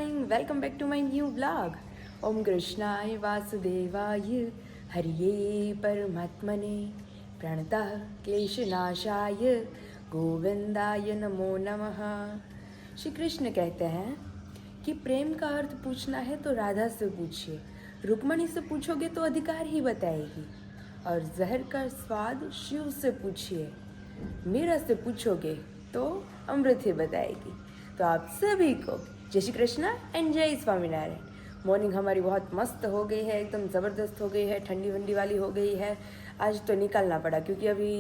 morning. Welcome back to my new vlog. Om Krishnaya Vasudevaya Hariye Paramatmane Pranatah Kleshanashaya Govindaya Namo Namaha। Shri Krishna कहते हैं कि प्रेम का अर्थ पूछना है तो राधा से पूछिए, रुक्मणी से पूछोगे तो अधिकार ही बताएगी, और जहर का स्वाद शिव से पूछिए, मीरा से पूछोगे तो अमृत ही बताएगी। तो आप सभी को जय श्री कृष्ण एंड जय स्वामीनारायण। मॉर्निंग हमारी बहुत मस्त हो गई है, एकदम ज़बरदस्त हो गई है, ठंडी वंडी वाली हो गई है। आज तो निकालना पड़ा क्योंकि अभी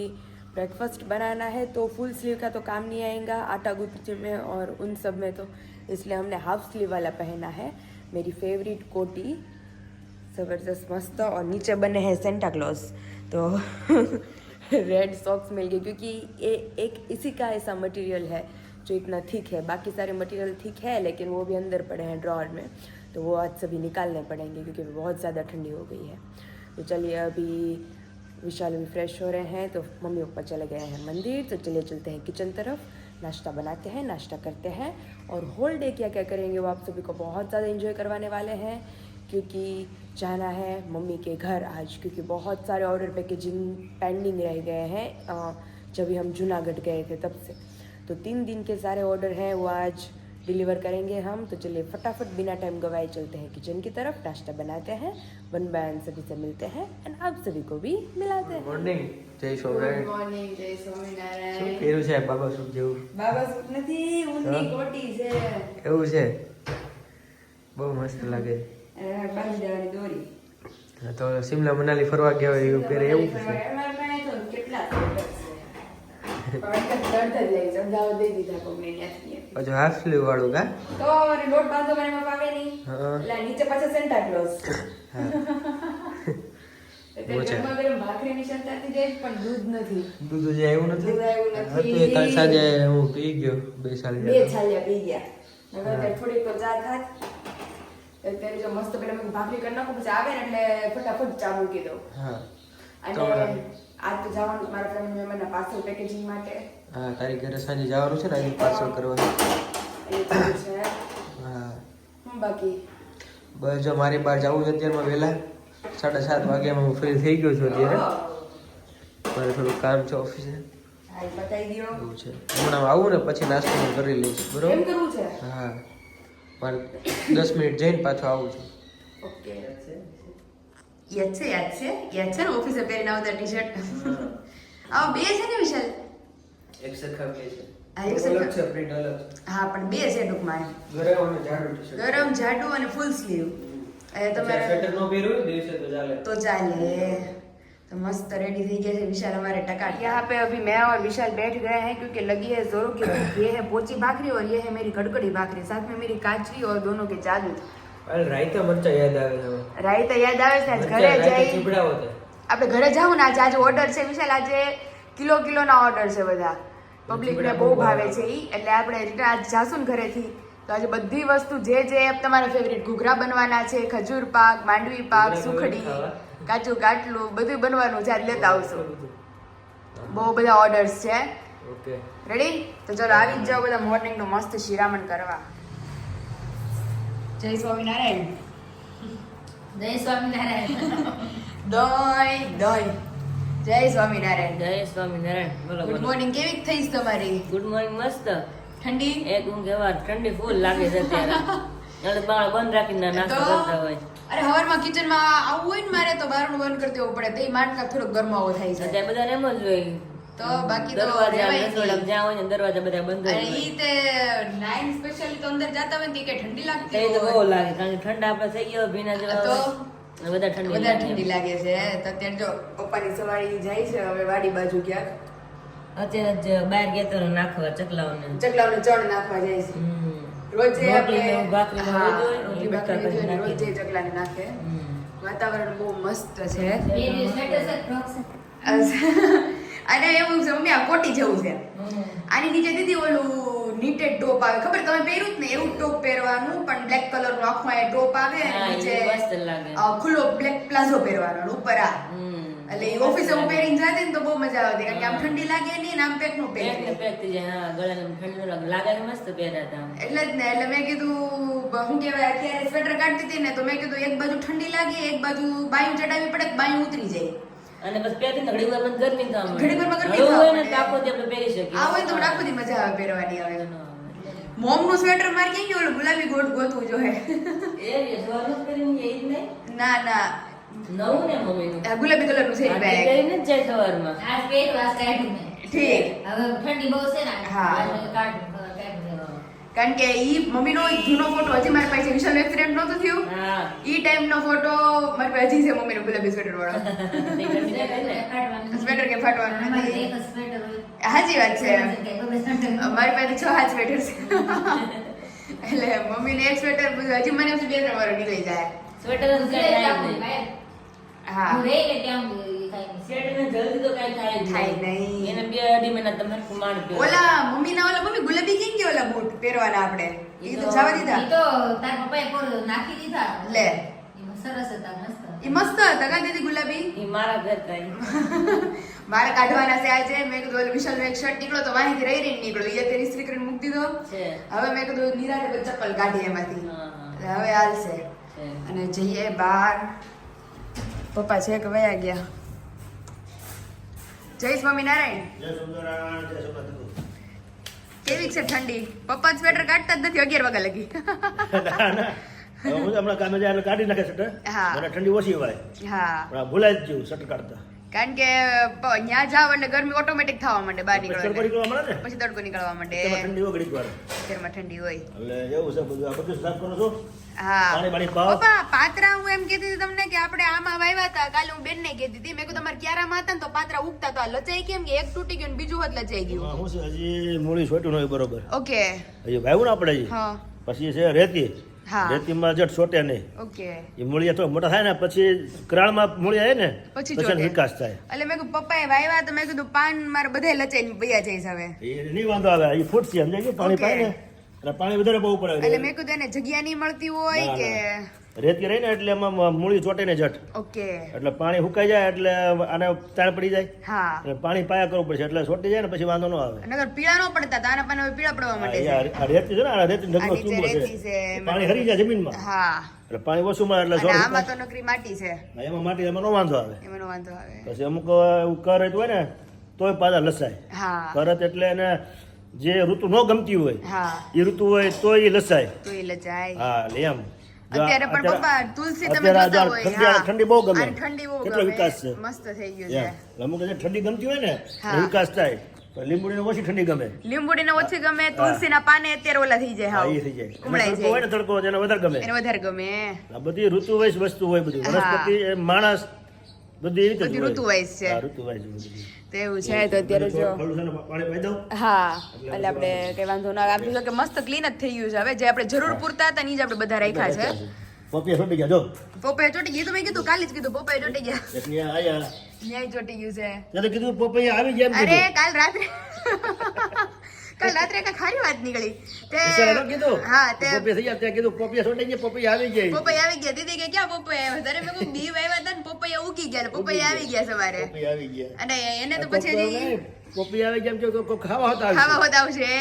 ब्रेकफास्ट बनाना है, तो फुल स्लीव का तो काम नहीं आएगा आटा गूंथने में और उन सब में, तो इसलिए हमने हाफ स्लीव वाला पहना है। मेरी फेवरेट कोटी ज़बरदस्त मस्त, और नीचे बने हैं सेंटा क्लॉज। तो रेड सॉक्स मिल गए क्योंकि ये एक इसी का ऐसा मटेरियल है जो इतना थिक है। बाकी सारे मटेरियल थिक है लेकिन वो भी अंदर पड़े हैं ड्रॉअर में, तो वो आज सभी निकालने पड़ेंगे क्योंकि बहुत ज़्यादा ठंडी हो गई है। तो चलिए, अभी विशाल भी फ्रेश हो रहे हैं, तो मम्मी पापा चले गए हैं मंदिर, तो चलिए चलते हैं किचन तरफ, नाश्ता बनाते हैं, नाश्ता करते हैं। और होल डे क्या क्या करेंगे वो आप सभी को बहुत ज़्यादा एंजॉय करवाने वाले हैं, क्योंकि जाना है मम्मी के घर आज, क्योंकि बहुत सारे ऑर्डर पैकेजिंग पेंडिंग रह गए हैं जब भी हम जूनागढ़ गए थे तब से। तो 3 दिन के सारे ऑर्डर हैं वो आज डिलीवर करेंगे हम। तो चलिए फटाफट बिना टाइम गवाए चलते हैं किचन की तरफ, नाश्ता बनाते हैं, वन बाय वन सभी से मिलते हैं एंड आप सभी को भी मिलाते हैं। મોર્નિંગ જય સ્વામિનારાયણ। ગુડ મોર્નિંગ, જય સ્વામિનારાયણ। શું પહેર્યું છે બાબા શું જેવું? બાબા સૂટ નથી, ઊંની કોટી છે। એવું છે, બહુ મસ્ત લાગે। અને બાંધી દેવાની દોરી। હા, તો શિમલા મનાલી ફરવા ગયા હોય એવું પહેરે એવું છે। અમારે પાસે તો કેટલા સ્વેટર છે, પણ દર્દ જ લઈ સમજાવ દઈ દીધા કોઈને ત્યાંથી। પાછું હાફ સ્લીવ વાળું કા? તો લોટ બાંધો મને પાવે નહીં, હા એટલે નીચે પાછા સેન્ટા ક્લોઝ। હા એટલે ગરમા ગરમ ભાખરીની શંકાથી જાય પણ દૂધ નથી, દૂધ જે આવ્યું નથી? દૂધ આવ્યું હતું એ નથી। કાલ સાંજે હું પી ગયો 2 સાલ બે છાલિયા પી ગયા, નકર થોડીક તો ચા થાત। અત્યારે જો મસ્ત પેલા મેં ભાખરી કરી નાખું, પછી આવે ને એટલે ફટાફટ ચા મૂકી દઉં। હા અને આજ તો જવાનું મારા ફ્રેન્ડ મહેમાનના પાર્સલ પેકેજિંગ માટે। હા, તારી ઘરે સાંજે જવાનું છે ને, આજે પાર્સલ કરવાનું એ તો છે। હા હું બાકી બસ જો મારી બહાર જવું છે અત્યારમાં વહેલા 7:30 વાગ્યામાં હું ફ્રી થઈ ગયો છું અત્યારે। મારે થોડું કામ છે ઓફિસે, હા બતાવી દો એવું છે। હમણાં આવું ને પછી નાસ્તો હું કરી લઈશ, એમ બરોબર? કરવું છે? હા, મારે 10 મિનિટ જઈને પાછો આવું છું। ઓકે, યાદ છે ને ઓફિસે પહેરીને આવતા ટી-શર્ટ। આ બે છે ને વિશાલ? એક સરખા બે છે, આ એક સરખા અલગ છે, પ્રિન્ટ અલગ છે। હા પણ બે છે ટૂંકમાં, ગરમ અને જાડું ટી-શર્ટ, ગરમ જાડું અને ફૂલ સ્લીવ। એ તમારે સ્વેટર નો પહેર્યું હોય દિવસે તો ચાલે, तो चालिए। तो मस्त रेडी થઈ ગયા છે विशाल हमारे टका। यहाँ पे अभी मैं और विशाल बैठ गए हैं क्योंकि लगी है जोरों की धूप। ये है पोची भाखरी और ये है मेरी कड़कड़ी भाखरी, साथ में मेरी काचरी और दोनों के जादू। અરે રાઈતા મરચા યાદ આવે છે, રાઈતા યાદ આવે છે, આજ ઘરે જઈ ચીપડા હોતે આપણે ઘરે જાવું ને, આજે ઓર્ડર છે વિશાલ, આજે કિલો ના ઓર્ડર છે બધા, પબ્લિક ને બહુ ભાવે છે ઈ, એટલે આપણે રિટર્ન આજ જાશું ને ઘરેથી તો આજે બધી વસ્તુ જે તમારા ફેવરિટ ઘૂઘરા બનવાના છે, ખજૂર પાક, માંડવી પાક, સુખડી, કાચું કાટલું બધું બનવાનું છે, આજ લેતા આવશું। બહુ બધા ઓર્ડર્સ છે। Okay ready? તો ચલો આવી જ જાઓ બધા મોર્નિંગ નું મસ્ત શિરામણ કરવા। જય સ્વામિનારાયણ। જય સ્વામિનારાયણ। દોય દોય જય સ્વામિનારાયણ। જય સ્વામિનારાયણ। બોલો ગુડ બોલો। મોર્નિંગ, કેવી થઈ તમારી? Good morning. મસ્ત ઠંડી? એક ઊંઘ એવા ઠંડી ફૂલ લાગે છે અત્યારે, એટલે બાળ બંધ રાખીને નાસ્તો તો કરતા હોય। અરે હવારમાં કિચનમાં આવવું હોય ને મારે તો બારણું બંધ કરી દેવું પડે, તો માટલા થોડોક ગરમાવો થાય છે। અત્યારે બધાને એમ જ હોય, તો બાકી તો દરવાજા રહેવાય રસોડા નહીં। જ્યાં હોય ને દરવાજા બધા બંધ અને હોય, ઈ તે નાઈન સ્પેશિયલી તો અંદર જાતા હોય ને ઈ કે ઠંડી લાગતી તે તો હોય બહુ લાગે, કારણ કે ઠંડા આપણે થઈ ગયો ભીના જેવા તો હોય, અને બધા ઠંડી વધારે લાગે। ઠંડી લાગે છે। તો અત્યારે જો પપ્પાની સવારી જાય છે હવે વાડી બાજુ ક્યાંક, અત્યારે જ બહાર ગયા તો નાખવા ચકલાઓને। ચકલાઓને ચણ નાખવા જાય છે। રોજે રોટલી ને આપણે ભાખરી ને હા, બધું હોય, રોટલી એ ભાખરી બકા ને નાખી રોજે ચકલાને નાખે। હમ। વાતાવરણ બહુ મસ્ત છે। હમ। અને એવું છે મમ્મી આ કોટી જેવું છે, આની નીચે દીદી ઓલું નીટેડ ટોપ આવે, ખબર તમે પહેર્યું જ ને એવું ટોપ પહેરવાનું, પણ બ્લેક કલર નું આખું આ ટોપ આવે અને હા, એ નીચે મસ્ત લાગે। ખુલ્લો બ્લેક પ્લાઝો પહેરવાનો અને ઉપર આ, હમ। એટલે એ ઓફિસે હું પહેરીને જાતી ને તો બહુ મજા આવતી, કારણ કે આમ ઠંડી લાગે નહીં ને આમ પેક નું પેક ને પહેરી, પેક થઈ જાય। હા, ગળાને ઠંડુ લાગે, લાગે તો મસ્ત પહેર્યા હતા। એટલે જ ને, એટલે મેં કીધું શું કહેવાય અત્યારે સ્વેટર કાઢતી હતી ને તો મેં કીધું એક બાજુ ઠંડી લાગે એક બાજુ બાયું ચડાવવી પડે બાયું ઉતરી જાય અને બસ પહેરતી ઘડી વાર મને ગરમી થવા માંડે. ઘડીક વારમાં ગરમી હળવું થવા હોય ને માંડે. તો આખો દી આપણે પહેરી શકીએ. આ હોય તો મને આખો દી મજા આવે પહેરવાની આવે મોમનું સ્વેટર મારે ક્યાં ગયું ઓલું ગુલાબી ગોતવું જોઈએ એ સવારનું જ પહેરીને જાય જ નહીં. ના ના નવું ને મમ્મીનું. આ ગુલાબી કલરનું છે આ બેગ પહેરીને જ જાય સવારમાં. આજ પહેર્યું, આજ કાઢ્યું મેં. ઠીક હવે ઠંડી બહુ છે ને હા. આજ મેં કાઢ્યું, કાઢી દેવાનું. કારણ કે ઈ મમ્મીનો જૂનો ફોટો હજી મારી પાસે વિશાલ એક્સિડન્ટ નહોતું થયું હા. ઈ ટાઈમનો ફોટો મારી પાસે હજી છે મમ્મીનો ગુલાબી સ્વેટર વાળો તે ગરમી ના થાય ને. કાઢવાનું. સ્વેટર કે ફાટવાનું અમારે નથી એક જ સ્વેટર હોય. સાચી વાત છે બબે સ્વેટર. મારી પાસે 6 હાથ સ્વેટર છે એટલે મમ્મીને એક સ્વેટર હજી મને 2-3 વાર નીકળી જાય સ્વેટર જ કાંઈ થાય જ નહીં. હા હું રહી ને ત્યાં ઈ કાંઈ નહીં. સ્વેટરને જલ્દી તો કાંઈ થાય જ થાય નહીં. એને 2-2.5 મહિના તમે હરખું માંડ પહેરો. ઓલા મમ્મી ગુલાબી કેમ કે ઓલા બૂટ પહેરવાના આપણે ઈ તો જવા દીધા ઈ તો તાર પપ્પાએ કોરું નાખી દીધા. લે. એમાં સરસ હતા, મસ્ત. ઈ મસ્ત હતા કા દીદી ગુલાબી ઈ મારા ઘર થાય. મારે કાઢવાના છે આજે મેં કીધું ઓલો વિશાલનો એક શર્ટ નીકળો તો વાંહીથી રહી નીકળ્યો ઈ અત્યારે ઇસ્ત્રી કરીને મૂકી દીધો છે. હવે મેં કીધું નિરાતે પછી ચપ્પલ કાઢી એમાંથી હા, હા. એટલે હવે હાલશે છે. અને જઈએ બહાર પપ્પા છે કે વયા ગયા જય સ્વામિનારાયણ કેવી છે ઠંડી પપ્પા સ્વેટર કાઢતા જ નથી 11 વાગ્યા લગી ના ના હવે હું હમણાં કામે જાય એટલે કાઢી નાખે શટર હા. મને ઠંડી ઓછી હોય હા પણ આ ભૂલાઈ જ ગયું શટર કાઢતા કારણ કે ત્યાં જાવ એટલે ગરમી ઓટોમેટિક થવા માંડે બહાર પછી નીકળો તડકો એટલે. નીકળવા મળે ને પછી તડકો નીકળવા માંડે તેમાં ઠંડી હોય ઘડીક વાર ઘરમાં ઠંડી હોય એટલે એવું છે બધું આ બધું સાફ કરો છો હા પાણી બાણી પાવ. પપ્પા પાત્રા હું એમ કહેતી હતી તમને કે આપણે આમાં વાવ્યા હતા કાલે હું બેનને કહેતી હતી મેં કીધું તમારે ક્યારામાં હતા ને તો પાત્રા ઉગતા તો આ લચાઈ કેમ કે એક તૂટી ગયું ને બીજું હોત લચાઈ ગયું એમાં શું છે હજી મૂળી છોટ્યું નહીં બરોબર ઓકે હજી વાવ્યું ને આપણે હજી. હા પછી છે રેતી હા. રેતીમાં જટ છોટે નહીં ઓકે એ મૂળિયા થોડા મોટા થાય ને પછી કરાળમાં મૂળી આવે ને પછી પછી એનો ચોટે. વિકાસ થાય એટલે મેં કીધું પપ્પાએ વાવ્યા તો મેં કીધું પાન મારે બધાય લચાઈને વયા જઈશ હવે એ નહીં વાંધો આવે એ ફૂટશે સમજાય ગયું પાણી ઓકે. પાય ને અને પાણી વધારે બહુ એટલે પડે મેં કીધું એને જગ્યા નહીં મળતી હોય ના, કે ના. રેતી રહી ને એટલે એમાં મૂળી ચોટે ને જટ ઓકે એટલે પાણી સુકાઈ જાય એટલે આને તાણ પડી જાય હા એટલે પાણી પાયા કરવું પડશે એટલે છોટી જાય ને પછી વાંધો ન આવે નગર પીળા નો પડતા તાના પાના હવે પીળા પડવા માંડે છે આ રેતી છે ને આ રેતી ઢગલો આ નીચે ચૂંબો રેતી છે છે. એ પાણી હરી જાય જમીનમાં હા એટલે પાણી ઓછું મળે એટલે અને છોડ આમાં તો નકરી માટી છે વિકાસ. એમાં માટી એમાં ન વાંધો આવે એમાં નો વાંધો આવે પછી અમુક એવું કરત હોય ને તોય પાછા લસાય હા કરત એટલે એને જે ઋતુ ન ગમતી હોય હા એ ઋતુ હોય તોય એ લસાય તો એ લજાય હા એટલે એમ જો અત્યારે પણ અત્યારે- પપ્પા તુલસી તમે અત્યારે જોતા આ હોય ઠંડી- હા. ઠંડી બહુ ગમે. આને ઠંડી બહુ કેટલો ગમે. વિકાસ છે. મસ્ત થઈ ગયું એમ. છે અમુક જે ઠંડી ગમતી હોય ને હા. એ વિકાસ થાય પણ લીંબુડીને ઓછી ઠંડી ગમે લીંબુડીને ઓછી ગમે તુલસીના પાને અત્યારે ઓલા થઈ જાય હા હાવ એ થઈ જાય અને કુમળાઈ તડકો હોય જાય ને તડકો એને વધારે ગમે એને વધારે ગમે આ બધી ઋતુ વાઇઝ વસ્તુ હોય બધી હા. વનસ્પતિ એ માણસ બધી એવી બધી ઋતુ wise છે. ઋતુ વાઇઝ બધી તો એવું છે તો અત્યારે જો થોડું છે ને પાણી પાઈ દઉં હા એટલે આપણે કઈ વાંધો ના આવે આપણી કે મસ્ત ક્લીન જ થઈ ગયું છે હવે જે આપણે જરૂર પૂરતા હતા ની જ આપણે બધા રાખ્યા છે પપિયા છોટી ગયા જો પોપૈયા ચોટી ગયું તો મેં કીધું કાલે જ કીધું પોપૈયા ચોટી ગયા એક ને આયા ન્યાય ચોટી ગયું છે ત્યારે કીધું પપૈયા આવી ગયા એમ અરે કીધું કાલ રાત્રે કાલ રાત્રે કઈ ખારી વાત નીકળી વિશાલે ન કીધું હા તે પપિયા થઈ ગયા ત્યાં કીધું પપિયા છોટી ગયા પપિયા આવી ગયા પોપૈયા આવી ગયા દીદી કે ક્યાં પોપૈયા આવ્યા ત્યારે મેં કહ્યું બી વાવ્યા હતા ને પોપૈયા ઉગી ગયા એટલે પોપૈયા આવી ગયા સવારે પપિયા આવી ગયા અને એને તો પછી હજી પપિયા આવી ગયા એમ કે ખાવા હતા ખાવા હોત આવશે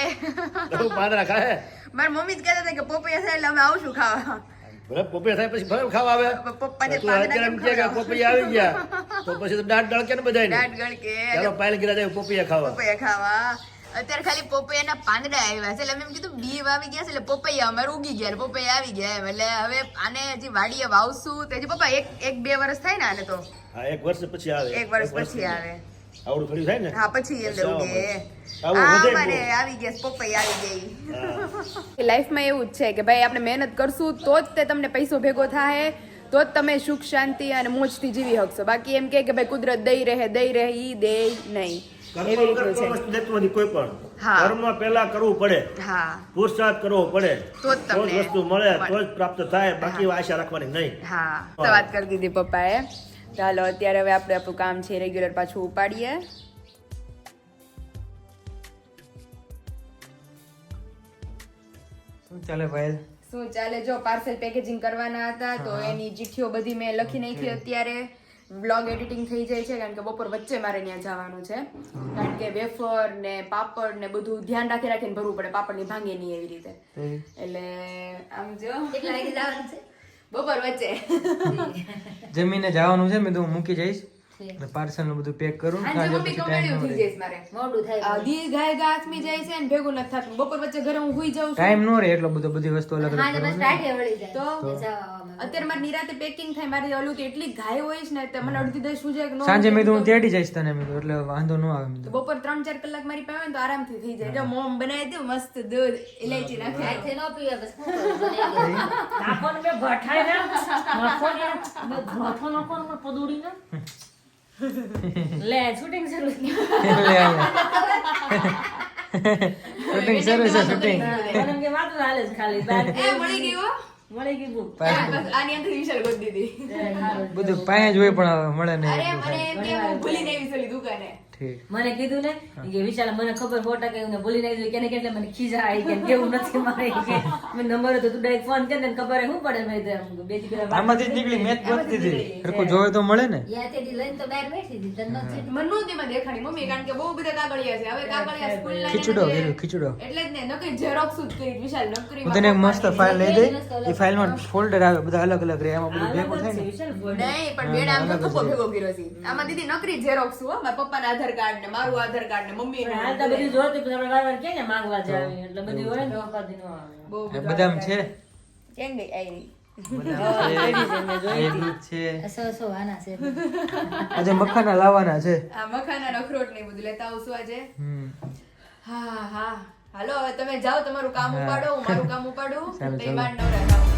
પાંદડા ખાય મારી મમ્મી જ કહેતા હતા કે પોપૈયા થાય એટલે અમે આવશું ખાવા ભલે પપૈયા થાય પછી ભલે ખાવા આવે પપ્પાને તું અત્યારે એમ કહે કે પપૈયા આવી ગયા તો પછી તો દાંત ડળકે ને બધાયને દાંત ગળકે ચાલો પાયલ ગીરા જાય પપૈયા ખાવા પપૈયા ખાવા અત્યારે ખાલી પપૈયાના પાંદડા આવ્યા છે એટલે મેં એમ કીધું બી વાવી ગયા છે એટલે પપૈયા અમારે ઉગી ગયા એટલે પપૈયા આવી ગયા એમ એટલે હવે આને હજી વાડીએ વાવશું તો હજી પપ્પા એક બે વર્ષ થાય ને આને તો હા એક વર્ષ પછી આવે એક વર્ષ પછી આવે આવડું થોડી થાય ને હા પછી અંદર ઉગે આવું આ વધે મારે બહુ. આવી ગયા પપૈયા આવી ગઈ હા. લાઈફમાં એવું જ છે કે ભાઈ આપણે મહેનત કરશું તો જ તે તમને પૈસો ભેગો થાય તો જ તમે સુખ શાંતિ અને મોજથી જીવી શકશો બાકી એમ કે ભાઈ કુદરત દઈ રહે ઈ દે નહીં એવી કર્મ વગર રીતનું કોઈ છે વસ્તુ દેતું નથી કોઈ પણ હા. કર્મ પહેલા કરવું પડે હા પુરુષાર્થ કરવો પડે તો જ તમને વસ્તુ મળે તો જ પ્રાપ્ત થાય બાકી આશા રાખવાની નહીં હા તો વાત કરી દીધી પપ્પાએ ચાલો અત્યારે હવે આપણે આપણું કામ છે રેગ્યુલર પાછું ઉપાડીએ શું ચાલે ભાઈ શું ચાલે જો પાર્સલ પેકેજિંગ કરવાના હતા તો એની ચિઠ્ઠીઓ બધી મેં લખી નાખી અત્યારે બ્લોગ એડિટિંગ થઈ જાય છે કારણ કે બપોર વચ્ચે મારે ત્યાં જવાનું છે કારણ કે વેફર ને પાપડ ને બધું ધ્યાન રાખીને ભરવું પડે, પાપડની ભાંગે નહીં એવી રીતે. એટલે આમ જો કેટલા વાગે જવાનું છે? બપોર વચ્ચે જમીને જવાનું છે. મેં તો હું મૂકી જઈશ પાર્સલ નું બધું પેક કરું. આજે મમ્મી કમેડિયું થઈ જઈશ મારે. મોડું થાય. દી ગાય ગાથમી જાય છે ને ભેગું નથી થતું. બપોર વચ્ચે ઘરે હું હુઈ જાઉં છું ટાઈમ નો રહે એટલો બધો બધી વસ્તુ અલગ હા, અલગ તો બસ કરવાની. ટાઢે વળી જાય. તો જવા આવવામાં. અત્યારે મારી નિરાતે પેકિંગ થાય મારી ઓલું કે એટલી ગાય હોય છે ને તો મને અડધી દસ શું જાય કે ન સાંજે મેં તો હું તો તેડી જઈશ તને મેં તો એટલે વાંધો ન આવે મેં તો. બપોર 3-4 કલાક મારી પાસે હોય ને તો આરામથી થઈ જાય. જો મોમ બનાવી દઉં મસ્ત દૂધ ઇલાયચી નાખી હાથે ન પીવે બસ શું કરું? બનાવી દઉં. નાખો ને બે ભઠાઈ ને નાખો ને બે ભઠો નાખો ને પદુડી ને લે શૂટિંગ શરૂ લે આવે. શૂટિંગ શરૂ છે શૂટિંગ. મને કે વાતો હાલે છે ખાલી બાર એ મળી ગયું મળી ગઈ બુક બસ આની અંદર વિશાલ ગોતી દીધી. બધું પાસે જ હોય પણ મળે નહીં. અરે મને એમ કે હું ભૂલી નહીં વિશાલી દુકાને. ઠીક. મને કીધું ને કે વિશાલ મને ખબર 100% કે ભૂલી નહીં કેને એટલે મને ખીજા આવી કે કેવું નથી મારે કે મેં નંબર હતો તું ડાયરેક્ટ ફોન કરીને ખબર શું પડે મેં તો બે દી પેલા આમાંથી જ નીકળી મેચ ગોતી દીધી. સરખું જોવે તો મળે ને. યાતેથી લઈને તો બહાર બેઠી હતી. તને નથી થયું? મને નહોતી માં દેખાડી મમ્મી કારણ કે બહુ બધા કાગળિયા છે. હવે કાગળિયા સ્કૂલ ખીચડો કર્યો ખીચડો. એટલે જ ને નકરી ઝેરોક્સ જ કરી વિશાલ નકરી હું તને એક મસ્ત ફાઇલ લઈ દઈ. એ ફાઇલમાં ફોલ્ડર આવે બધા અલગ અલગ રહે એમાં બધું ભેગું થાય ને. વિશાલ બોલ નહીં પણ બેડા આમ તો કપો ભેગો કર્યો છે. આમાં દીદી નકરી ઝેરોક્સ હો મારા પપ્પાના આધાર કાર્ડ ને મારું આધાર કાર્ડ ને મમ્મી હાલ તો બધું જોતી પછી આપણે વાર કે ને માંગવા જાવી એટલે બધું હોય ને ઉપાધિ ન આવે બહુ એ બદામ છે કેમ ગઈ આઈ એ દૂધ છે. સો આના છે. આજે મખાના લાવવાના છે. આ મખાના અખરોટ ને બધું લેતા આવશું આજે. હમ. હા હા હાલો હવે તમે જાઓ તમારું કામ ઉપાડો હું મારું કામ ઉપાડું ચાલો, તો ચાલો. ઈમાન નવરા થાવ.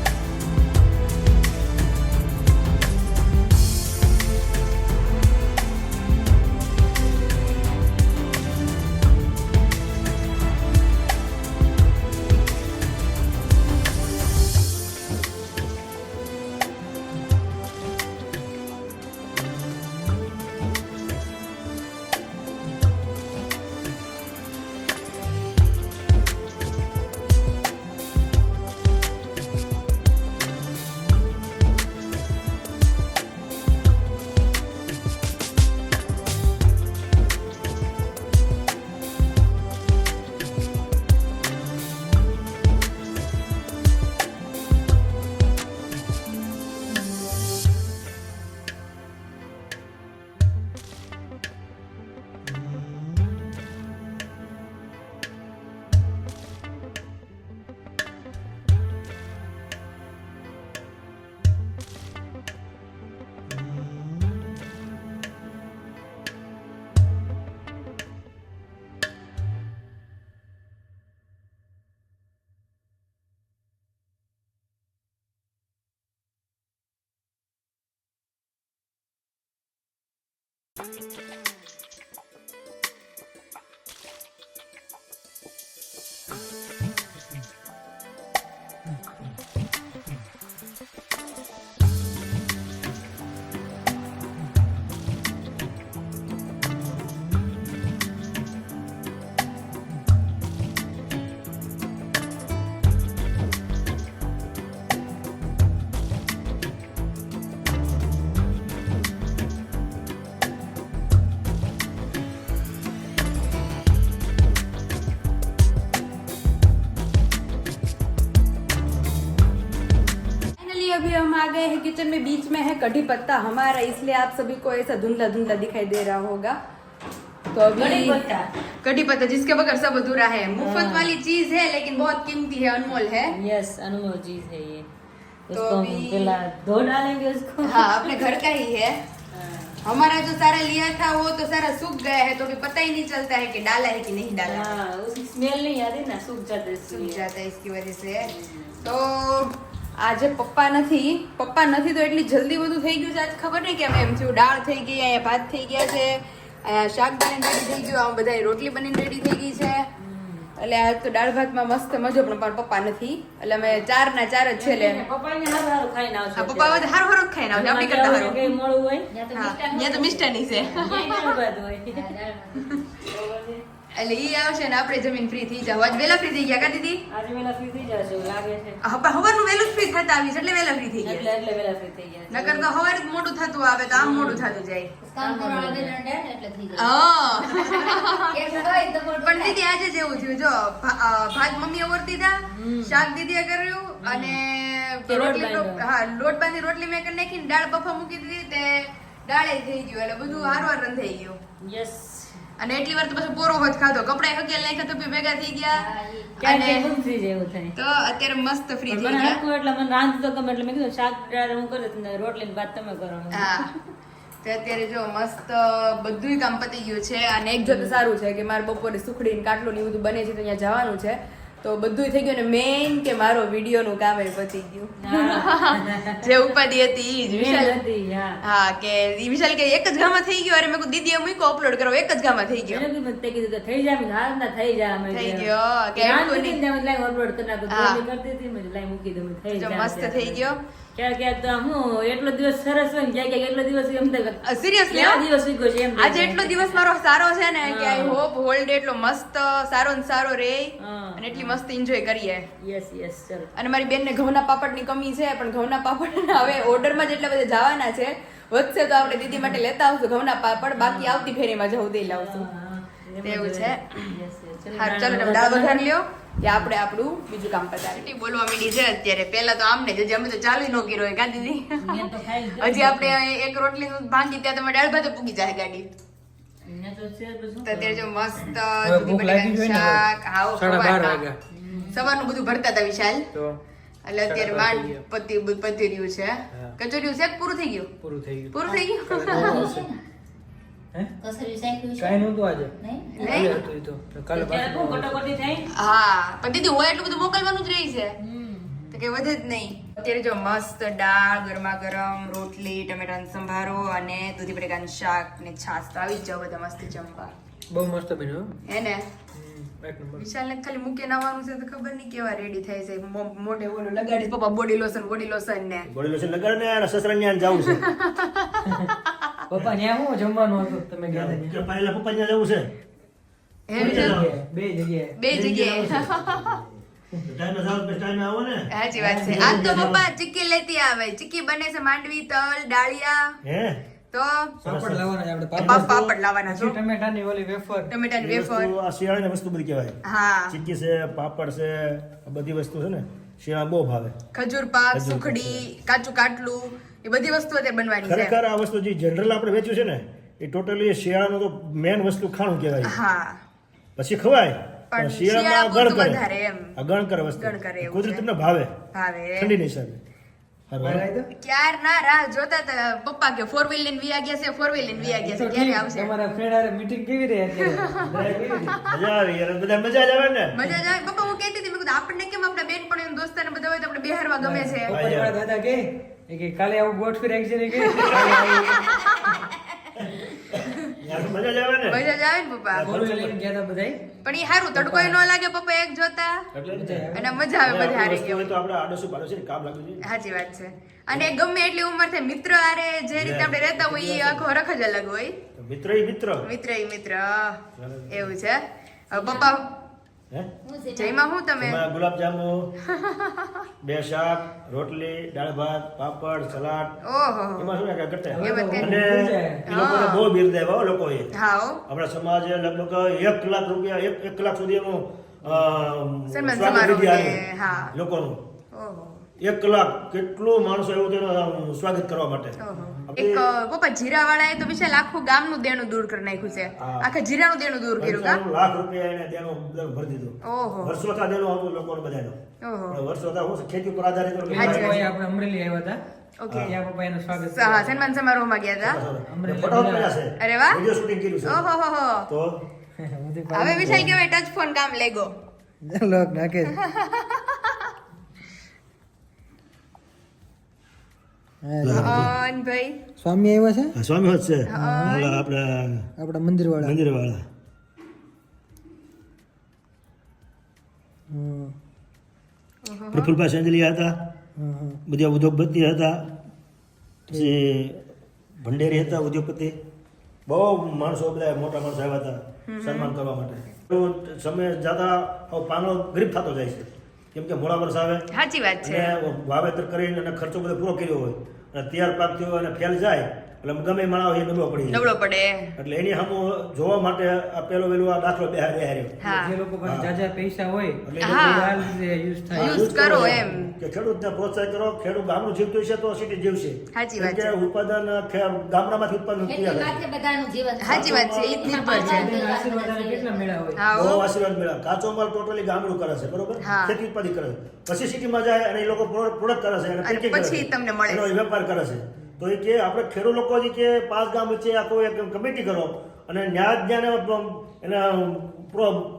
अभी हम आ गए हैं किचन में. बीच में है कढ़ी पत्ता हमारा, इसलिए आप सभी को ऐसा धुंधला धुंधला दिखाई दे रहा होगा. तो अभी कढ़ी पत्ता जिसके बगैर सब अधूरा है. मुफ्त वाली चीज है लेकिन बहुत कीमती है, अनमोल है. यस अनमोल चीज है ये. तो इसको हम अभी- पहला धो डालेंगे उसको. हाँ अपने घर का ही है. हमारा जो सारा लिया था वो तो सारा सूख गया है, तो अभी पता ही नहीं चलता है कि डाला है कि नहीं डाला. हाँ उसकी स्मेल नहीं आती ना, सूख जाता है सूख इसलिए. जाता है इसकी वजह से. તો આજે પપ્પા નથી તો એટલી જલ્દી બધું થઈ ગયું છે. આજ ખબર નહીં કેમ એમ થયું. દાળ થઈ ગઈ, અહીંયા ભાત થઈ ગયા છે, અહીંયા શાક બનીને રેડી થઈ ગયું, આમ બધા રોટલી બનીને રેડી થઈ ગઈ છે. એટલે આજ તો દાળ ભાતમાં મસ્ત મજો, પણ મારા પપ્પા નથી એટલે અમે 4 ના 4 જ છે. લે પપ્પાને હારું ખાઈને આવશે. આ પપ્પા બધું હારું હારું જ ખાઈને આવશે, આપણી કરતા હારું. કઈ મોડું હોય ત્યાં તો હા મિષ્ટાન અહીંયા તો મિષ્ટાની છે. ત્યાં બધું હોય. એટલે ઈ આવશે ને આપણે જમીન ફ્રી થઈ જાવ. આજ વેલા ફ્રી થઈ ગયા કા દીદી? આજે વેલા ફ્રી થઈ જશે એવું લાગે છે. હવારનું વેલું ફ્રી થતા આવી એટલે વેલા ફ્રી થઈ ગયા. એટલે વેલા ફ્રી થઈ ગયા. નકર તો હવારે જ મોડું થતું આવે તો આમ મોડું થતું જાય. કામ કરવા દે ને એટલે થઈ જાય. હા એક હોય તો પણ દીદી આજે જેવું થયું જો ભાત મમ્મીએ ઓરતી હતા, શાક દીદીએ કર્યું અને લોટ બાંધી રોટલી મેં કરી નાખીને દાળ બફા મૂકી દીધી તે દાળે થઈ ગયું એટલે બધું હારવાર રંધાઈ ગયું. યસ. અને એટલી વાર તો પછી પોરો હોત ખાધો, કપડા હકેલ નાખ્યા તો બી ભેગા થઈ ગયા ક્યાંક અને એકદમ ફ્રી જેવું થાય. તો અત્યારે મસ્ત ફ્રી થઈ મને ગયા. હરખું એટલે મને રાંધતો ગમે એટલે મેં કીધું શાક દાળ હું કરું ને રોટલી ને ભાત તમે કરો. હા તો અત્યારે જો મસ્ત બધુંય કામ પતી ગયું છે અને એક જોતે સારું છે કે મારે બપોરે સુખડી ને કાટલું ને એવું બધું બને છે તો અહીંયા જવાનું છે તો બધું થઈ ગયું ને મેઇન કે મારો વિડીયો નું કામ એ પતી ગયું. જે ઉપાધિ હતી ઈ જ વિશાલ હતી, હા. હા કે ઈ વિશાલ કે એક જ ગામમાં થઈ ગયો. અરે મેં કીધું દીદીએ મૂક્યો અપલોડ કરો, એક જ ગામમાં થઈ ગયો. એને બી તે કીધું કે થઈ જાય, મેં કીધું હાલ ના થઈ જાય અમે થઈ કે. ગયો કે રાંધતી એટલું હતી નહીં. ને મેં લાઈ અપલોડ કરી નાખું. હા. ધોની કરતી હતી મેં લાઈ મૂકી દઉં, થઈ જો જાય. મસ્ત થઈ ગયો. ક્યાંક ક્યાંક તો હું એટલો દિવસ સરસ હોય ને ક્યાંક ક્યાંક એટલો દિવસ એમ થાય કે સિરિયસલી ક્યાં દિવસ વીગ્યો છે એમ થાય. આજે એટલો દિવસ મારો સારો છે ને કે આઈ હોપ હોલ ડે એટલો મસ્ત સારો ને સારો રે હા. અને એટલી મસ્ત એન્જોય કરીએ. યસ યસ ચલો. અને મારી બેનને ઘઉંના પાપડની કમી છે પણ ઘઉંના પાપડ હવે ઓર્ડરમાં જ એટલા બધા જવાના છે. વધશે તો આપણે દીદી માટે લેતા આવશું ઘઉંના પાપડ, બાકી આવતી ફેરીમાં જવું દઈ લાવશું. તેવું છે. યસ યસ ચલો. હા ચાલો તમે દાળ વઘારી લ્યો કે આપણે આપણું બીજું કામ પતાવી. બોલવા માંડી છે અત્યારે. પહેલા તો આમને જ અમે તો ચાલુ ન કર્યો હોય કા દીદી? મેં તો ખાઈ જ હજી આપણે એક રોટલી ભાંગી ત્યાં તમે દાળ ભાત પૂગી જાય ગાડી. મેં તો છે તો શું તો અત્યારે જો મસ્ત હવે દૂધી ભૂખ લાગી બટાકાનું ગઈ ને શાક, આવો 12:30 સવારના. વાગ્યા. સવારનું બધું ભરતા હતા વિશાલ તો એટલે અત્યારે માંડ પતી રહ્યું છે. કચોરીયું છે કે પૂરું થઈ ગયું? પૂરું થઈ ગયું. પૂરું થઈ ગયું. હે કસરી સાંખ્યું છે કાઈ નહોતું આજે. નહીં નહીં? કાલે હતું ઈ તો. કાલે ત્યારે પાછું હું કટોકટી થઈ. હા પણ દીદી હોય એટલું બધું મોકલવાનું જ રહી છે તો કઈ વધે જ નહીં. અત્યારે જો મસ્ત દાળ, ગરમા ગરમ રોટલી, ટમેટાનો સંભારો અને દૂધી બટેકાનું શાક ને છાશ તો આવી જ જાવ બધા મસ્ત જમવા. બહુ મસ્ત બન્યું હો. હે ને? એક નંબર. વિશાલને ખાલી મૂકીને આવવાનું છે તો ખબર નહીં કેવા રેડી થાય છે. મોઢે ઓલું લગાડી પપ્પા બોડી લોશન ને બોડી લોશન લગાડ ને અને સસરા ન્યા જવું છે પપ્પા ન્યા હું જમવાનું હતું તમે ગયા હતા કે પહેલા પપ્પા ન્યા જવું છે હે વિશાલ? બે જગ્યાએ. બે જગ્યાએ. ટાઈમે જાવ પછી ટાઈમે આવો ને સાચી વાત છે. આજ તો પપ્પા ચીક્કી લેતી આવે. ચીક્કી બને છે માંડવી, તલ, ડાળિયા હે તો પાપડ લાવવાના છે આપણે. પાપડ લાવવાના છો. ટમેટાની ઓલી વેફર. ટમેટાની એ વેફર. વસ્તુ આ શિયાળાની વસ્તુ બધી કહેવાય હા. ચીક્કી છે પાપડ છે આ બધી વસ્તુ છે ને શિયાળા બહુ ભાવે ખજૂર પાક, સુખડી, કાચું કાટલું એ બધી વસ્તુ અત્યારે બનવાની છે. ખરેખર આ વસ્તુ જે જનરલ આપણે વેચ્યું છે ને એ ટોટલી શિયાળાનું તો મેન વસ્તુ ખાણું કહેવાય હા પછી ખવાય પણ પણ શિયાળામાં શિયાળા ગણ પૂરતું કરે વધારે એમ. આ ગણ કરે વસ્તુ ગણ કરે એવું કુદરત છે. તમને ભાવે ભાવે. ઠંડીની હિસાબે હારું, હારું. ક્યાર ના રાહ જોતા હતા પપ્પા કે 4 વ્હીલ લઈને વી ગયા છે, 4 વ્હીલ લઈને વી ગયા છે, ક્યારે આવશે? તમારા ફ્રેન્ડ હારે મીટિંગ કેવી રહી અત્યારે? મજા આવી યાર બધા મજા જ આવે ને મજા જ આવે. પપ્પા હું કહેતી હતી મેં કીધું આપણને કેમ આપણા બેનપણીઓ દોસ્તાર બધા હોય તો આપણે બિહારમાં ગમે છે. બપોરે મારા દાદા કે એ કે કાલે આવું ગોઠવી રાખજે ને કે યાર મજા જ આવે ને મજા જ આવે ને પપ્પા. બોલું લઈને ગયા હતા બધાય. પણ એ સારું તડકોય ન લાગે પપ્પા એક જોતા એટલે અને મજા આવે બધા હારે વસ્તુ હોય તો આપણે આડોશી પાડોશી કામ લાગ્યું છે સાચી વાત છે. અને ગમે એટલી ઉંમર થાય મિત્ર આરે જે રીતે આપણે રહેતા હોય એ આખો રખ જ અલગ હોય. મિત્ર ઈ મિત્ર મિત્ર ઈ મિત્ર એવું છે. હવે પપ્પા હે હું છે જયમાં હું તમે એમાં ગુલાબ જાંબુ 2 શાક રોટલી દાળ ભાત પાપડ સલાડ ઓહો એમાં શું કે ઘટે એમાં તે- અને એ લોકોને બહુ બિલ દેવા હો લોકોએ હા હો. આપણા સમાજે લગભગ 1 લાખ રૂપિયા 1 કલાક સુધી એનું સન્માન સ્વાગત સમારોહ વિધિ ને, આલે હા. લોકોનું ઓહો 1 કલાક કેટલું માણસો એવું તેનું સ્વાગત કરવા માટે ઓહો. એક પપ્પા જીરાવાળાએ તો વિશાલ આખું ગામનું દેણું દૂર કરી નાખ્યું છે. હા. આખા જીરાનું દેણું દૂર કર્યું કા? 55 લાખ રૂપિયા એને દેણું ભરી દીધું ઓહો વર્ષોથી દેણું હતું લોકોને બધાને ઓહો પણ વર્ષોથી હું ખેતી પર આધારિત લોકો હાચી વાત. ભાઈ આપણે અમરેલી આવ્યા હતા. ઓકે. ત્યાં પપ્પા એનું સ્વાગત હા સન્માન સમારોહમાં ગયા હતા. ફોટો પડ્યા છે અરે વાહ. વિડિયો શૂટિંગ કર્યું છે ઓહો હો હો. તો હવે વિશાલ કેવાય ટચ ફોન કામ લેગો. લોક નાખે છે. અન ભાઈ સ્વામી આવ્યા છે આ સ્વામી હોત છે આપણા આપણા મંદિર વાળા. મંદિર વાળા પ્રફુલભાઈ સેંજલિયા હતા બધા ઉદ્યોગપતિ હતા પછી ભંડેરી હતા ઉદ્યોગપતિ બહુ માણસો બધા મોટા માણસો આવ્યા હતા સન્માન કરવા માટે સમય જતા પાંદડો ગરીબ થતો જાય છે, કેમ કે મોડા વર્ષ આવે સાચી વાત છે. અને વાવેતર કરીને અને ખર્ચો બધો પૂરો કર્યો હોય અને તૈયાર પાક થયો અને ફેલ જાય એટલે ગમે માણસ એ નબળો પડી જાય. નબળો પડે. એટલે એની સામે જોવા માટે આ પેલો વેલું આ દાખલો બેહાર્યો. હા જે લોકો પાસે જાજા પૈસા હોય એટલે એ હા. આ રીતે યુઝ થાય. યુઝ કરો એમ. કે ખેડૂતને પ્રોત્સાહિત કરો. ખેડૂત ગામડું જીવતું હશે તો સિટી જીવશે. સાચી વાત કેમ કે ઉત્પાદન ગામડામાંથી ઉત્પાદન એટલી તૈયાર વાત થાય. છે બધાનું જીવન. સાચી વાત છે. ઈ જ નિર્ભર છે. એના આશીર્વાદ આને કેટલા મેળા હોય. હા બહુ હો. આશીર્વાદ મળ્યા. કાચો માલ ટોટલી ગામડું કરે છે, બરોબર? હા. ખેતી ઉત્પાદન કરે છે. પછી સિટીમાં જાય અને એ લોકો પ્રોડક્ટ કરે છે અને અને packing કરે પછી છે. તમને મળે. એનો વેપાર કરે છે. તો એ કે આપણે ખેડૂત લોકો જે કે 5 ગામ વચ્ચે આખો એક કમિટી કરો અને ન્યાય એને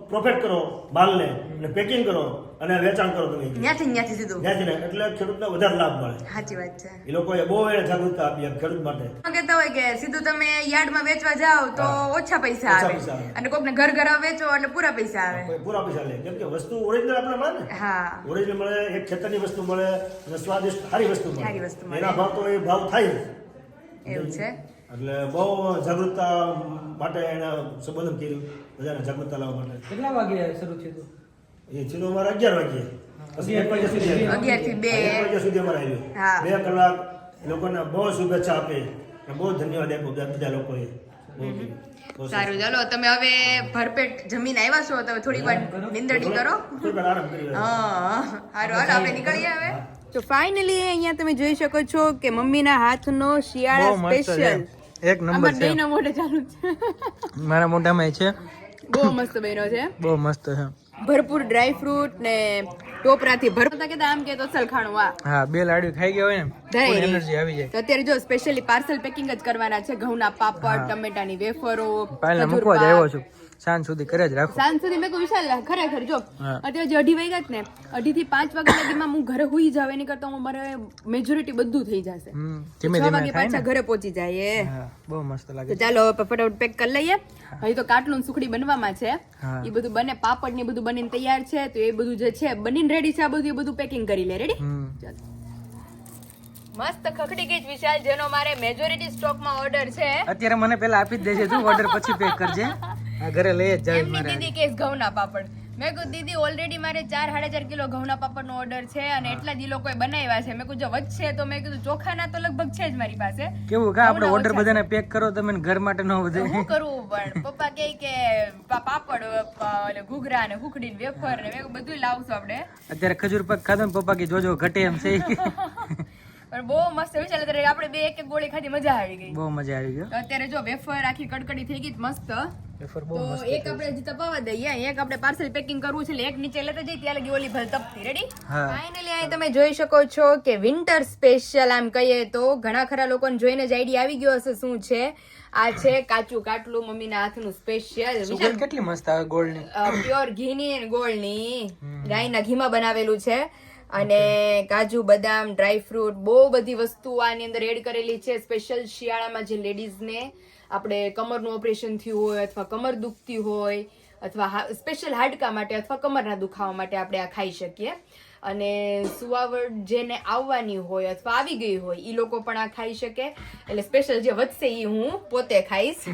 પ્રોફિટ કરો માલને અને પેકિંગ કરો અને વેચાણ કરો તમે ન્યાથી સીધું. ત્યાંથી ને એટલે ખેડૂતને વધારે લાભ મળે. સાચી વાત છે. એ લોકોએ બહુ એને જાગૃતતા આપી ખેડૂત માટે. કહેતા હોય કે સીધું તમે યાર્ડમાં વેચવા જાઓ તો હા. ઓછા પૈસા ઓછા આવે પૈસા આવે. અને કોકને ઘર ઘર વેચો એટલે પૂરા પૈસા આવે. પૂરા પૈસા લે, કેમ કે વસ્તુ ઓરિજિનલ આપણે મળે ને. હા ઓરિજિનલ મળે, એક ખેતરની વસ્તુ મળે અને સ્વાદિષ્ટ સારી વસ્તુ સારી વસ્તુ મળે. એના ભાવ તો એ ભાવ થાય જ. એવું છે. એટલે બહુ જાગૃતતા માટે એને સંબોધન કર્યું, બધાને જાગૃતતા લાવવા માટે. કેટલા વાગે શરૂ થયું હતું? એ ચીનો અમારે 11 વાગ્યે, પછી 1 વાગ્યા સુધી આવ્યો. 11 થી 2. 1 વાગ્યા સુધી અમારે હા. આવ્યો. 2 કલાક લોકોને બહુ શુભેચ્છા આપી અને બહુ ધન્યવાદ આપ્યો બધા લોકોએ. બહુ બહુ સારું ચાલો તમે હવે ભરપેટ જમીન આવ્યા છો તમે થોડીક વાર નિંદડી કરો. થોડીક વાર આરામ કરી હા સારું હાલો આપણે નીકળીએ હવે. તો ફાઇનલી અહીંયા તમે જોઈ શકો છો કે મમ્મીના હાથનો શિયાળા સ્પેશિયલ એક નંબર છે. બેયના મોઢે ચાલુ છે. મારા મોઢામાં છે. બહુ મસ્ત બન્યો છે. બહુ મસ્ત છે. ભરપૂર ડ્રાય ફ્રૂટ ને ટોપરાથી ભરપૂર કેતા આમ કે તો અસલ ખાણું આ હા, 2 લાડુ ખાઈ ગયા હોય ને ધરાઈ ફૂલ રહી. એનર્જી આવી જાય. તો અત્યારે જો સ્પેશિયલી પાર્સલ પેકિંગ જ કરવાના છે. ઘઉંના પાપડ, ટમેટાની વેફરો, પાલને ખજૂર મૂકવા જ પાક. આવ્યો છું. સાંજ સુધી કરે જ રાખો. સાંજ સુધી મેં કહ્યું વિશાલ ખરેખર જો હા. અત્યારે જે 2:30 વાગ્યા જ ને 2:30 થી 5 વાગ્યા લગીમાં હું ઘરે હુઈ જાવ એની કરતા હું મારે મેજોરિટી બધું થઈ જશે. ધીમે 6 ધીમે વાગે થાય પાછા ને. ઘરે પહોંચી જાય. હા, બહુ મસ્ત લાગે તો છે. ચાલો હવે ફટાફટ પેક કરી લઈએ. હજી તો કાટલું ને સુખડી બનવામાં છે. હા. એ બધું બને, પાપડ ને બધું બનીને તૈયાર છે. તો એ બધું જે છે બનીને રેડી છે, આ બધું એ બધું પેકિંગ કરી લે. રેડી? હમ. ચાલો. મસ્ત ખખડી ગઈ છે વિશાલ, જેનો મારે મેજોરિટી સ્ટોકમાં ઓર્ડર છે. અત્યારે મને પેલા આપી જ દેજે, તું ઓર્ડર પછી પેક કરજે. આ ઘરે લઈ જ જાય એમની મારે. દીદી કેસ ઘઉંના પાપડ. મેં કહ્યું દીદી ઓલરેડી મારે 4-4.5 કિલો ઘઉંના પાપડનો ઓર્ડર છે અને એટલા જ ઈ લોકોએ બનાવ્યા છે. મેં કીધું જો વધશે તો મેં કીધું ચોખાના તો લગભગ છે જ મારી પાસે. કેવું કા આપણે ઘઉંના ઓર્ડર ઓછા બધાને પેક કરો તમે ને ઘર માટે ન વધે. તો શું કરવું પણ પપ્પા કહે કે પાપડ ઓલે ઘૂઘરા ને હુખડી ને વેફર ને મેં કીધું બધું લાવશું આપણે. અત્યારે ખજૂર પાક ખાધો ને પપ્પા કે જોજો ઘટે એમ છે. પણ બહુ મસ્ત વિચાર અત્યારે આપણે 2 એક ગોળી ખાધી મજા આવી ગઈ. બહુ મજા આવી ગયો. તો અત્યારે જો વેફર આખી કડકડી થઈ ગઈ મસ્ત. વેફર બહુ તો મસ્ત. એક આપણે હજી તપાવવા દઈએ, એક આપણે પાર્સલ પેકિંગ કરવું છે એટલે એક નીચે લેતા જઈએ ત્યાં લગી ઓલી ભલ તપતી. રેડી? હા. ફાઇનલી અહીં તમે જોઈ શકો છો કે વિન્ટર સ્પેશિયલ આમ કહીએ તો ઘણા ખરા લોકોને જોઈને જ આઈડિયા આવી ગયો હશે શું છે. આ છે કાચું કાટલું મમ્મીના હાથનું સ્પેશિયલ સુગંધ કેટલી મસ્ત આવે ગોળની. પ્યોર ઘીની અને ગોળની ગાયના ઘીમાં બનાવેલું છે. અને કાજુ બદામ ડ્રાય ફ્રૂટ બહુ બધી વસ્તુ આની અંદર એડ કરેલી છે. સ્પેશિયલ શિયાળામાં જે લેડીઝને આપણે કમરનું ઓપરેશન થયું હોય અથવા કમર દુખતી હોય અથવા સ્પેશિયલ હાડકા માટે અથવા કમરના દુખાવા માટે આપણે આ ખાઈ શકીએ. અને સુવાવડ જેને આવવાની હોય અથવા આવી ગઈ હોય એ લોકો પણ આ ખાઈ શકે. એટલે સ્પેશિયલ જે વધશે એ હું પોતે ખાઈશ.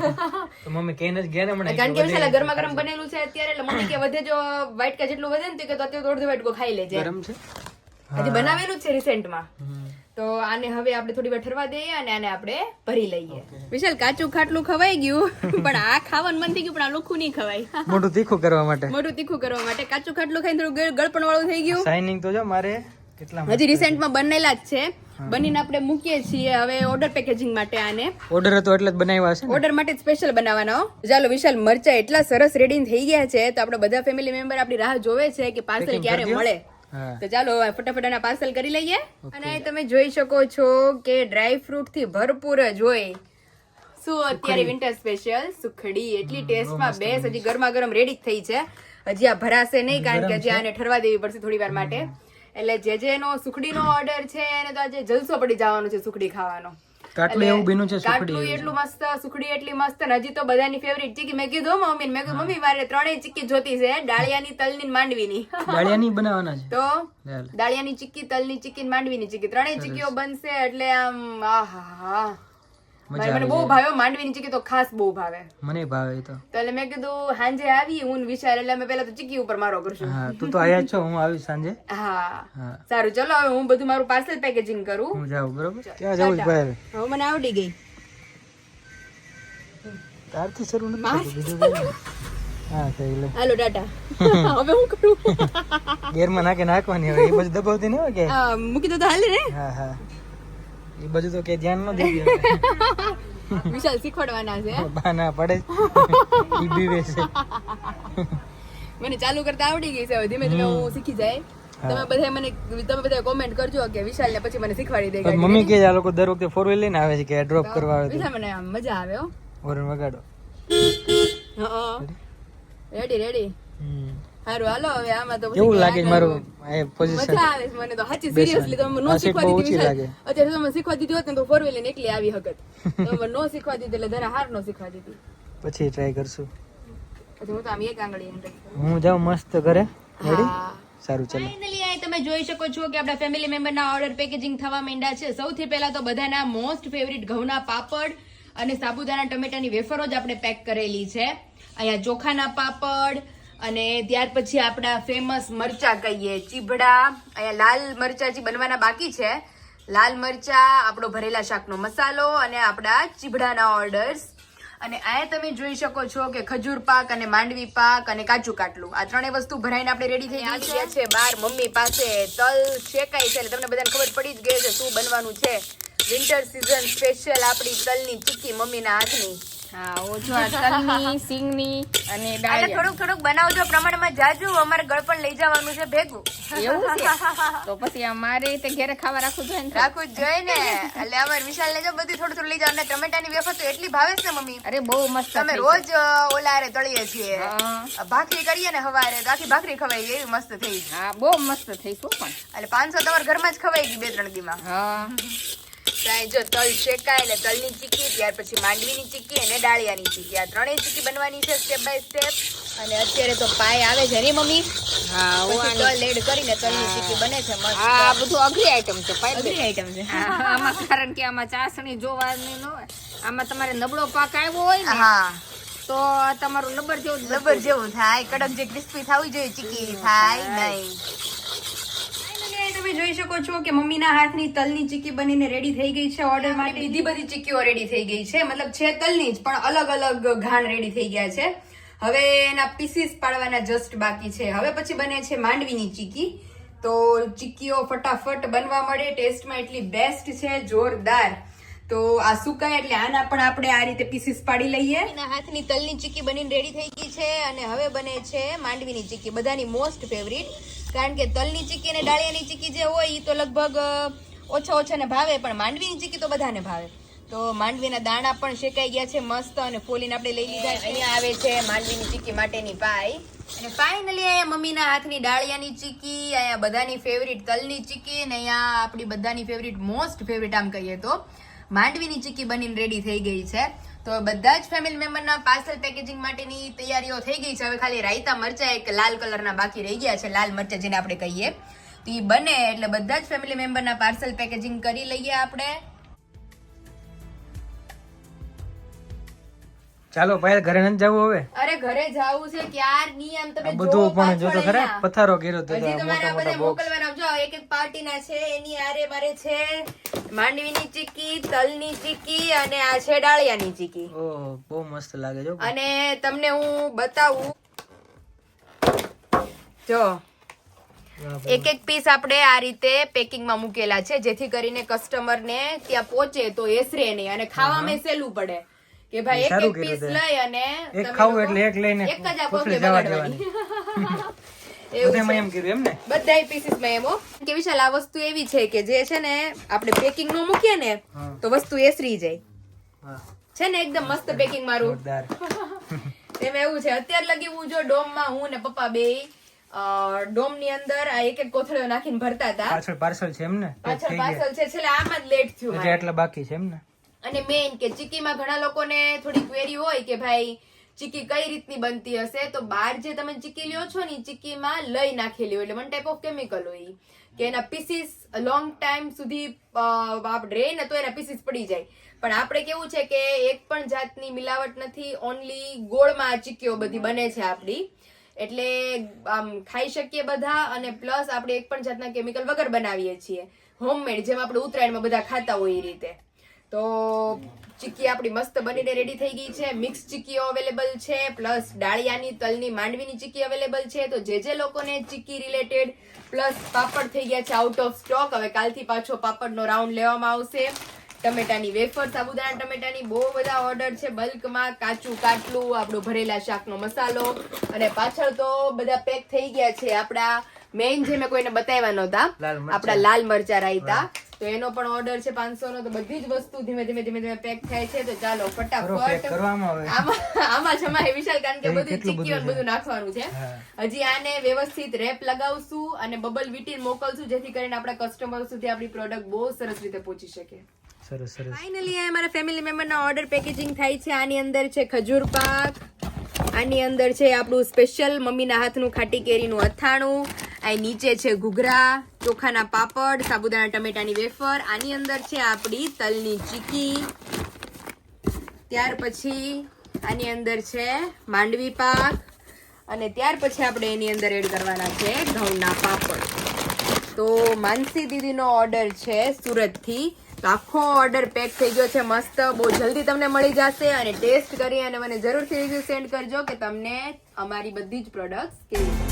તો મમ્મી કહીને જ ગયા ને હમણાં કારણ કે વિશાલ ગરમા ગરમ બનેલું છે અત્યારે એટલે મમ્મી કે વધે જો વાટકા જેટલું વધે ને તો કે તો અત્યારે અડધો વાટકો ખાઈ લેજે. ગરમ છે. હજી બનાવેલું જ છે રિસેન્ટમાં. તો આને હવે આપણે થોડી વાર ઠરવા દઈએ અને આને આપણે ભરી લઈએ. વિશાલ કાચું ખાટલું ખવાઈ ગયું પણ આ ખાવાનું મન થઈ ગયું પણ આ લોખું નહીં ખવાય. મોઢું તીખું કરવા માટે. મોઢું તીખું કરવા માટે કાચું ખાટલું ખાઈને થોડું ગળપણ વાળું થઈ ગયું. શાઇનિંગ તો જો મારે કેટલા હજી રિસેન્ટમાં બનેલા જ છે. બનીને આપણે મૂકીએ છીએ હવે ઓર્ડર પેકેજિંગ માટે. આને ઓર્ડર હતો એટલે જ બનાવ્યા છે ને. ઓર્ડર માટે સ્પેશિયલ બનાવવાનો. ચાલો વિશાલ મરચા એટલા સરસ રેડી થઈ ગયા છે તો આપણે બધા ફેમિલી મેમ્બર આપણી રાહ જોવે છે કે પાર્સલ ક્યારે મળે. હા. તો ચાલો ફટાફટ આના પાર્સલ કરી લઈએ. અને અહીં તમે જોઈ શકો છો કે ડ્રાય ફ્રૂટ થી ભરપૂર જ હોય. શું અત્યારે વિન્ટર સ્પેશિયલ સુખડી એટલી ટેસ્ટમાં બેસ હજી ગરમા ગરમ રેડી જ થઈ છે. હજી આ ભરાશે નહીં કારણ કે હજી આને ઠરવા દેવી પડશે થોડી વાર માટે. એટલે જેનો સુખડીનો ઓર્ડર છે એને તો આજે જલસો પડી જવાનો છે સુખડી ખાવાનો. કાટલું એવું બીનું છે કાટલું સુખડી. એટલું મસ્ત સુખડી એટલી મસ્ત ને હજી તો બધાની ફેવરિટ ચીકી. મેં કીધું મમ્મી મેં કીધું મમ્મી મારે 3 ચીકી જોતી છે ડાળિયાની તલની ને માંડવીની. દાળિયાની બનાવવાના છે. તો ચાલ. દાળિયાની ચીકી તલની ચીકી ને માંડવીની ચીકી 3 ચીકીઓ બનશે એટલે આમ આહા મજા મને બહુ આવી જાય. ભાવ્યો. માંડવીની ચીકી તો ખાસ બહુ ભાવે. મને ભાવે એ તો. તો એટલે મેં કીધું સાંજે આવી હું ને વિશાલ, એટલે અમે પેલા તો ચીકી ઉપર મારો કરશું. હા તું તો આયા જ છો, હું આવીશ સાંજે. હા હા સારું, ચલો હવે હું બધું મારું પાર્સલ પેકેજિંગ કરું. હું જાઉં, બરોબર? ક્યાં જવું છે બહાર? હવે મને આવડી ગઈ. તારથી શરૂ નથી થતું, બીજું કઈ નહીં. હા થઈ લે. હાલો ટાટા. હવે હું કરું? ગેરમાં નાખવાની હવે, એ બધું દબાવતી નહીં હોય કે? મૂકી દો તો હાલે ને. હા હા, એ બધું તો કે ધ્યાન ન દેજો. વિશાલ શીખવાડવાના છે. બા ના પડે ઈ બીવે છે. મને ચાલુ કરતા આવડી ગઈ છે, હવે ધીમે ધીમે હું શીખી જાય. તમે બધા કોમેન્ટ કરજો કે વિશાલ ને પછી મને શીખવાડી દે. પણ મમ્મી કે આ લોકો દર વખતે 4 વ્હીલ લઈને આવે છે કે ડ્રોપ કરવા આવે વિશાલ મને આમ મજા આવે હો. હોરન વગાડો. હા રેડી રેડી. સારું હાલો હવે આમાં તો કેવું લાગે છે મારું એ પોઝિશન? મજા આવે છે મને તો સાચી સિરિયસલી. તો નો શીખવા દીધી વિશાલ, અત્યારે તો મને શીખવા દીધી હોત ને તો 4 વ્હીલ એકલી આવી હકત. તો નો શીખવા દીધી એટલે જરા હાર નો શીખવા દીધી. પછી ટ્રાય કરશું. પછી હું તો આમ એક આંગળી એમ રાખી. હું જાઉં મસ્ત ઘરે. રેડી? હા સારું ચલો. ફાઇનલી આ તમે જોઈ શકો છો કે આપણા ફેમિલી મેમ્બરના ઓર્ડર પેકેજિંગ થવા માંડ્યા છે. સૌથી પહેલા તો બધાના મોસ્ટ ફેવરિટ ઘઉંના પાપડ અને સાબુદાણા ટમેટાની વેફરો જ આપણે પેક કરેલી છે. અહીંયા ચોખાના પાપડ અને ત્યાર પછી આપણા ફેમસ મરચા કહીએ ચીભડા. અહીંયા લાલ મરચા જે બનવાના બાકી છે. લાલ મરચા, આપણો ભરેલા શાકનો મસાલો અને આપણા ચીભડાના ઓર્ડર્સ. અને અહીંયા તમે જોઈ શકો છો કે ખજૂર પાક અને માંડવી પાક અને કાચું કાટલું, આ ત્રણેય વસ્તુ ભરાઈને આપણે રેડી થઈ ગઈ છે. બાર મમ્મી પાસે તલ શેકાય છે એટલે તમને બધાને ખબર પડી જ ગઈ છે શું બનવાનું છે. વિન્ટર સીઝન સ્પેશિયલ આપણી તલની ચીક્કી મમ્મીના હાથની. હા ઓછો આ તલની સિંગની અને એટલે ડાળિયા થોડુંક બનાવજો, પ્રમાણમાં જાજુ, અમારે ગળ પણ લઈ જવાનું છે ભેગું. એવું છે તો પછી અમારે તે ઘરે ખાવા રાખવું જોઈએ ને. રાખવું જ જોઈએ ને. એટલે અમારે વિશાલ ને જો બધું થોડું લઈ જાવ. અને ટમેટાની વેફર તો એટલી ભાવે છે ને મમ્મી, અરે બહુ મસ્ત તમે થઈ રોજ ઓલા હારે તળીએ છીએ. હા. ભાખરી કરીએ ને હવારે તો આખી ભાખરી ખવાઈ એવી મસ્ત થઈ. હા બહુ મસ્ત થઈ શું પણ. એટલે 500 તમારા ઘરમાં જ ખવાઈ ગઈ 2-3 દીમાં. હા ત્યાં જો તલ શેકાય એટલે તલની ચીક્કી, ત્યાર પછી માંડવીની ચીક્કી અને ડાળિયાની ચીક્કી, આ ત્રણેય ચીક્કી બનવાની છે સ્ટેપ બાય સ્ટેપ. અને અત્યારે તો પાય આવે છે ને મમ્મી, હા પછી તલ એડ કરીને તલની ચીક્કી બને છે મસ્ત. આ બધું અઘરી આઈટમ છે અઘરી આઈટમ છે. હા, આમાં કારણ કે આમાં ચાસણી જોવાની ન હોય. આમાં તમારે નબળો પાક આવ્યો હોય ને હા તો તમારું લબર જેવું જ લબર જેવું થાય, કડક જે ક્રિસ્પી થવી જોઈએ ચીક્કી થાય નહીં. Finally તમે જોઈ શકો છો કે મમ્મીના હાથની તલની ચીક્કી બનીને રેડી થઈ ગઈ છે. ઓર્ડર માટે બીજી બધી ચીક્કીઓ રેડી થઈ ગઈ છે, મતલબ છે તલની જ પણ અલગ અલગ ઘાણ રેડી થઈ ગયા છે. હવે એના પીસીસ પાડવાના જસ્ટ બાકી છે. હવે પછી બને છે માંડવીની ચીક્કી. તો ચીક્કીઓ ફટાફટ બનવા મળે, ટેસ્ટમાં એટલી બેસ્ટ છે, જોરદાર. તો આ સુકાય એટલે આના પણ આપણે આ રીતે પીસીસ પાડી લઈએ. એના હાથની તલની ચીક્કી બનીને રેડી થઈ ગઈ છે. અને હવે બને છે માંડવીની ચીક્કી, બધાની મોસ્ટ ફેવરિટ. કારણ કે તલની ચીક્કી અને ડાળિયાની ચીક્કી જે હોય એ તો લગભગ ઓછાને ભાવે, પણ માંડવીની ચીક્કી તો બધાને ભાવે. તો માંડવીના દાણા પણ શેકાઈ ગયા છે મસ્ત અને ફોલીને આપણે લઈ લીધા છે. અહીંયા આવે છે માંડવીની ચીક્કી માટેની પાય. અને ફાઇનલી અહીંયા મમ્મીના હાથની ડાળિયાની ચીક્કી, અહીંયા બધાની ફેવરિટ તલની ચીક્કી, અને અહીંયા આપણી બધાની ફેવરિટ મોસ્ટ ફેવરિટ આમ કહીએ તો માંડવીની ચીક્કી બનીને રેડી થઈ ગઈ છે. તો બધા જ ફેમિલી મેમ્બરના પાર્સલ પેકેજિંગ માટેની તૈયારીઓ થઈ ગઈ છે. હવે ખાલી રાયતા મરચા એક લાલ કલરના બાકી રહી ગયા છે, લાલ મરચા જેને આપણે કહીએ. તો એ બને એટલે બધા જ ફેમિલી મેમ્બરના પાર્સલ પેકેજિંગ કરી લઈએ આપણે. ચાલો પાયલ ઘરે નથી જવું હવે? અરે ઘરે જાવું છે ક્યારની. આમ તમે બધું પણ જો તો ખરા પથારો કર્યો તો હજી તમારે આ મોટા બધા મોટા બોક્સ. મોકલવાના. જો એક એક પાર્ટીના છે, એની આરે મારે છે માંડવીની ચીક્કી, તલની ચીક્કી અને આ છે ડાળિયાની ચીક્કી. ઓહ બહુ મસ્ત લાગે જો. અને તમને હું બતાવું, જો એક એક પીસ આપણે આ રીતે પેકિંગમાં મૂકેલા છે, જેથી કરીને કસ્ટમરને ત્યાં પહોંચે તો એસરે નહીં અને ખાવામાં સહેલું પડે કે ભાઈ એક એક પીસ લઈ અને એક ખાવું એટલે એક લઈને એક જ આ કોથળી પગલે જવા બગાડવાની. દેવાની. બધામાં એમ કીધું એમ ને? બધાય પીસીસમાં એમ હો. કે વિશાલ આ વસ્તુ એવી છે કે જે છે ને આપણે પેકિંગ નું મૂકીએ ને તો વસ્તુ એસરી જાય હા છે ને, એકદમ મસ્ત પેકિંગ મારું. જોરદાર. એમ એવું છે. અત્યારે લગી હું જો ડોમમાં હું ને પપ્પા બે ડોમ ની અંદર આ એક એક કોથળીઓ નાખીને ભરતા હતા. પાછળ પાર્સલ છે એમ ને? પાછળ પાર્સલ છે, છેલ્લે આમાં જ લેટ થયું હજી મારે. આટલા બાકી છે એમ ને? અને મેઇન કે ચીકીમાં ઘણા લોકોને થોડી ક્વેરી હોય કે ભાઈ ચીકી કઈ રીતની બનતી હશે, તો બહાર જે તમે ચીકી લ્યો છો ને ચીકીમાં લઈ નાખેલી હોય, એટલે વન ટાઈપ ઓફ કેમિકલ હોય કે એના પીસીસ લોંગ ટાઈમ સુધી રહે ને તો એના પીસીસ પડી જાય. પણ આપણે કેવું છે કે એક પણ જાતની મિલાવટ નથી, ઓનલી ગોળમાં ચીકીઓ બધી બને છે આપણી, એટલે આમ ખાઈ શકીએ બધા. અને પ્લસ આપણે એક પણ જાતના કેમિકલ વગર બનાવીએ છીએ, હોમમેડ, જેમ આપણે ઉત્તરાયણમાં બધા ખાતા હોય એ રીતે. તો ચીકી આપણી મસ્ત બનીને રેડી થઈ ગઈ છે. મિક્સ ચીકીઓ અવેલેબલ છે, પ્લસ ડાળિયાની, તલની, માંડવીની ચીકી અવેલેબલ છે. તો જે લોકોને ચીકી રિલેટેડ, પ્લસ પાપડ થઈ ગયા છે આઉટ ઓફ સ્ટોક, હવે કાલથી પાછો પાપડનો રાઉન્ડ લેવામાં આવશે. ટમેટાની વેફર, સાબુદાણા ટમેટાની બહુ બધા ઓર્ડર છે બલ્કમાં. કાચું કાટલું, આપણું ભરેલા શાકનો મસાલો, અને પાછળ તો બધા પેક થઈ ગયા છે આપડા મેઇન, જે મેં કોઈને બતાવ્યા નહોતા, આપડા લાલ મરચા રાયતા. તો એનો પણ ઓર્ડર છે 500 નો. તો બધી જ વસ્તુ ધીમે ધીમે પેક થાય છે. તો ચાલો ફટાફટ આમાં જમાય વિશાલ, કારણ કે બધી ચીકીઓ બધું નાખવાનું છે. હજી આને વ્યવસ્થિત રેપ લગાવશું અને બબલ વીટીન મોકલશું, જેથી કરીને આપણા કસ્ટમર સુધી આપણી પ્રોડક્ટ બહુ સરસ રીતે પહોંચી શકે. ફાઇનલી અમારા ફેમિલી મેમ્બરના ઓર્ડર પેકેજિંગ થાય છે. આની અંદર છે ખજૂર પાક, આની અંદર છે આપણું સ્પેશિયલ મમ્મીના હાથનું ખાટી કેરીનું અથાણું, આ નીચે છે ઘૂઘરા, ચોખાના પાપડ, સાબુદાણા ટમેટાની વેફર, આની અંદર છે આપણી તલની ચીકી, ત્યાર પછી આની અંદર છે માંડવી પાક, અને ત્યાર પછી આપણે એની અંદર એડ કરવાના છે ઘઉંના પાપડ. તો માનસી દીદીનો ઓર્ડર છે સુરતથી. તો આખો ઓર્ડર પેક થઈ ગયો છે મસ્ત, બહુ જલ્દી તમને મળી જશે. અને ટેસ્ટ કરી અને મને જરૂરથી રિવ્યુ સેન્ડ કરજો કે તમને અમારી બધી જ પ્રોડક્ટ્સ કેવી